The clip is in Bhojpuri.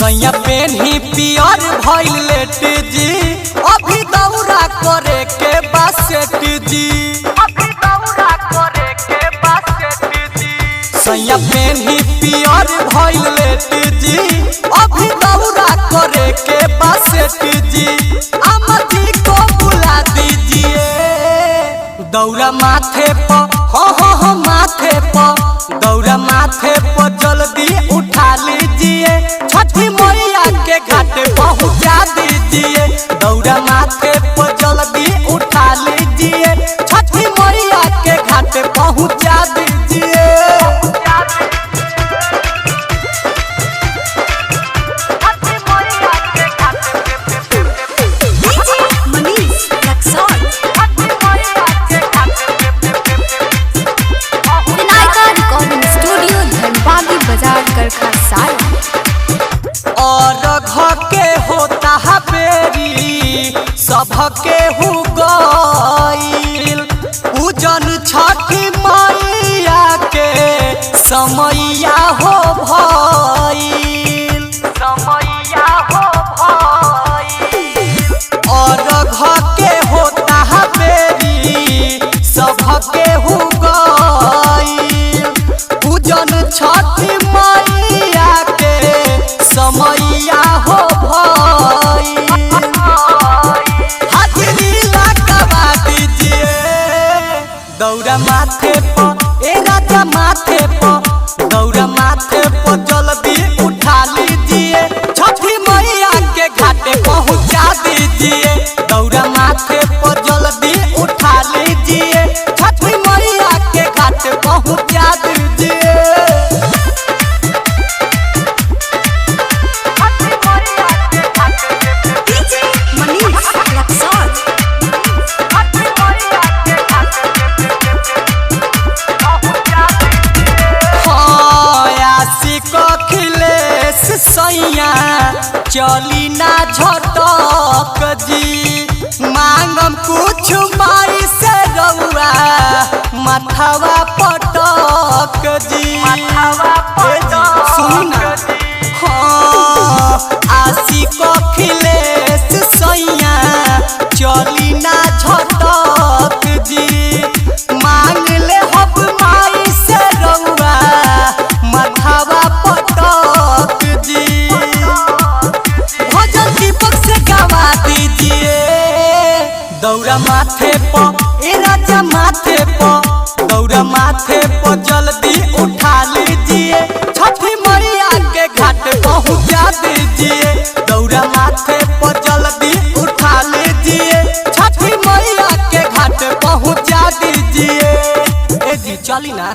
सैया पेन्ही पियर भइल लेट जी, अभी दौरा करे के बासेट जी। सैया पेन्ही पियर भइल लेट जी, अभी दौरा करे के बासेट जी। अम्मा जी को बुला दीजिए दौरा माथे पर, हो माथे पर, दौरा माथे पर जल्दी उठा लीजिए, छठी मैया के घाट पहुँचा दीजिए। दौरा माथे पर जल्दी उठा लीजिए, छठी मैया के घाट पहुँचा दीजिए। और घर के होता है बेरी सबके हु गईल, पूजन छठी मैया के समैया हो भईल, समैया हो भईल। और घर के होता है बेरी सबके हु गईल, पूजन छठी मैया के समैया हो भईल। हाजिरी लगवा दीजिए दौरा माथे पर, ए राजा माथे पर, दौरा माथे पर जल्दी उठा लीजिए, छठी मैया के घाटे पहुँचा दीजिए। दौरा माथे पर जल्दी उठा लीजिए, छठी मैया के घाटे पहुँचा दीजिए। सैया चली ना झटक जी, मांगम कुछ माई से रउआ माथवा पटक जी। सुना आशी को खिलेश सैया चली ना झटक जी, मांग ले हब माई से रउआ माथवा पटक जी। भजन दीपक से गवा दीजिए दौरा माथे पर, ए राजा माथे पर, दौरा माथे पर जल्दी उठा लीजिए, छठी मैया के घाट पहुँचा दीजिए। दौरा माथे पर जल्दी उठा लीजिए, छठी मैया के घाट पहुँचा दीजिए। ए जी चली ना।